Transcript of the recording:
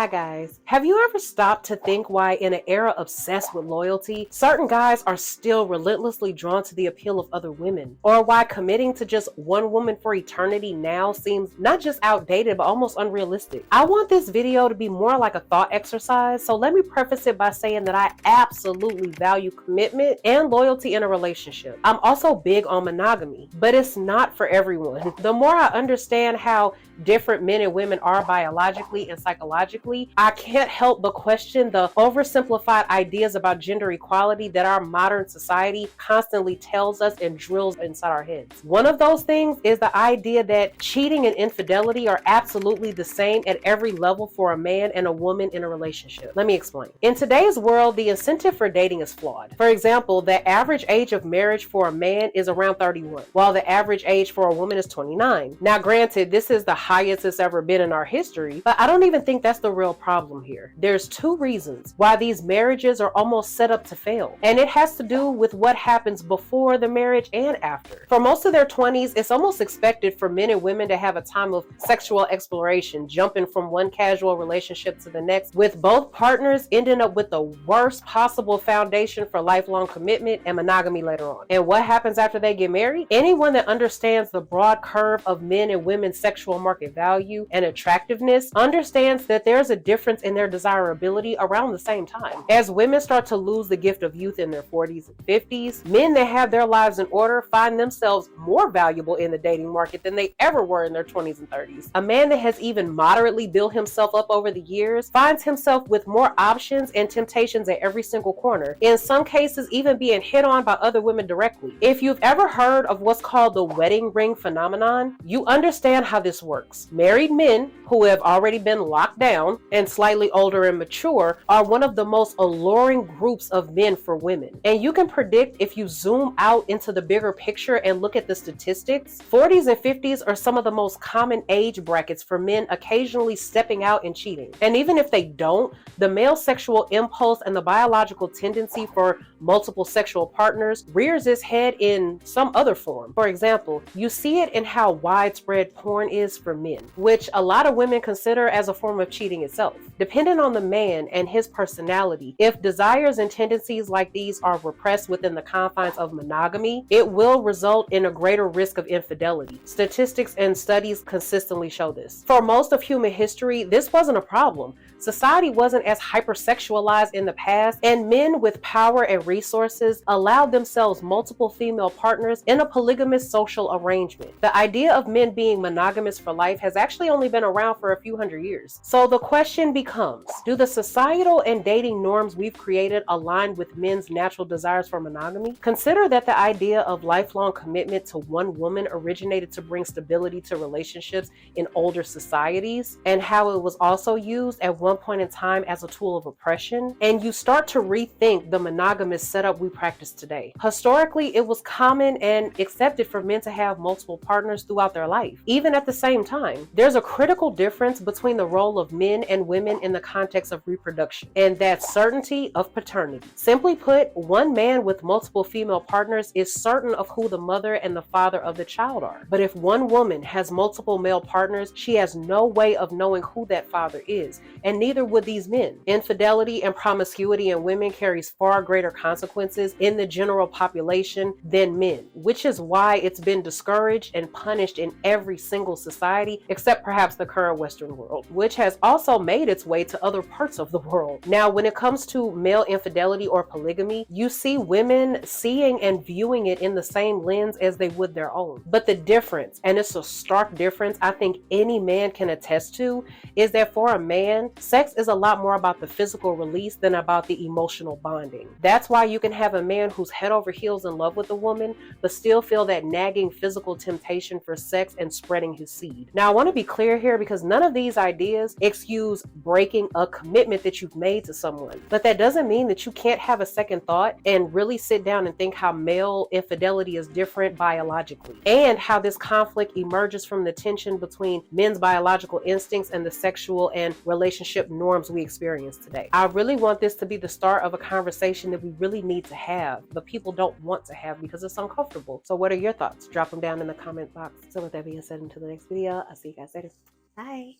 Hi guys. Have you ever stopped to think why in an era obsessed with loyalty, certain guys are still relentlessly drawn to the appeal of other women? Or why committing to just one woman for eternity now seems not just outdated but almost unrealistic? I want this video to be more like a thought exercise, so let me preface it by saying that I absolutely value commitment and loyalty in a relationship. I'm also big on monogamy, but it's not for everyone. The more I understand how different men and women are biologically and psychologically, I can't help but question the oversimplified ideas about gender equality that our modern society constantly tells us and drills inside our heads. One of those things is the idea that cheating and infidelity are absolutely the same at every level for a man and a woman in a relationship. Let me explain. In today's world, the incentive for dating is flawed. For example, the average age of marriage for a man is around 31, while the average age for a woman is 29. Now, granted, this is the highest it's ever been in our history, but I don't even think that's the real problem here. There's two reasons why these marriages are almost set up to fail, and it has to do with what happens before the marriage and after. For most of their 20s, it's almost expected for men and women to have a time of sexual exploration, jumping from one casual relationship to the next, with both partners ending up with the worst possible foundation for lifelong commitment and monogamy later on. And what happens after they get married? Anyone that understands the broad curve of men and women's sexual market value and attractiveness understands that there's a difference in their desirability around the same time. As women start to lose the gift of youth in their 40s and 50s, men that have their lives in order find themselves more valuable in the dating market than they ever were in their 20s and 30s. A man that has even moderately built himself up over the years finds himself with more options and temptations at every single corner, in some cases even being hit on by other women directly. If you've ever heard of what's called the wedding ring phenomenon, you understand how this works. Married men who have already been locked down and slightly older and mature are one of the most alluring groups of men for women. And you can predict, if you zoom out into the bigger picture and look at the statistics, 40s and 50s are some of the most common age brackets for men occasionally stepping out and cheating. And even if they don't, the male sexual impulse and the biological tendency for multiple sexual partners rears its head in some other form. For example, you see it in how widespread porn is for men, which a lot of women consider as a form of cheating itself. Depending on the man and his personality, if desires and tendencies like these are repressed within the confines of monogamy, it will result in a greater risk of infidelity. Statistics and studies consistently show this. For most of human history, this wasn't a problem. Society wasn't as hypersexualized in the past, and men with power and resources allowed themselves multiple female partners in a polygamous social arrangement. The idea of men being monogamous for life has actually only been around for a few hundred years. So the question becomes, do the societal and dating norms we've created align with men's natural desires for monogamy? Consider that the idea of lifelong commitment to one woman originated to bring stability to relationships in older societies, and how it was also used at one point in time as a tool of oppression, and you start to rethink the monogamous setup we practice today. Historically, it was common and accepted for men to have multiple partners throughout their life, even at the same time. There's a critical difference between the role of men and women in the context of reproduction, and that's certainty of paternity. Simply put, one man with multiple female partners is certain of who the mother and the father of the child are. But if one woman has multiple male partners, she has no way of knowing who that father is, and neither would these men. Infidelity and promiscuity in women carries far greater consequences in the general population than men, which is why it's been discouraged and punished in every single society, except perhaps the current Western world, which has also made its way to other parts of the world. Now, when it comes to male infidelity or polygamy, you see women seeing and viewing it in the same lens as they would their own. But the difference, and it's a stark difference I think any man can attest to, is that for a man, sex is a lot more about the physical release than about the emotional bonding. That's why you can have a man who's head over heels in love with a woman, but still feel that nagging physical temptation for sex and spreading his seed. Now, I want to be clear here, because none of these ideas excuse breaking a commitment that you've made to someone. But that doesn't mean that you can't have a second thought and really sit down and think how male infidelity is different biologically, and how this conflict emerges from the tension between men's biological instincts and the sexual and relationship norms we experience today. I really want this to be the start of a conversation that we really need to have, but people don't want to have because it's uncomfortable. So what are your thoughts? Drop them down in the comment box. So with that being said, until the next video, I'll see you guys later. Bye.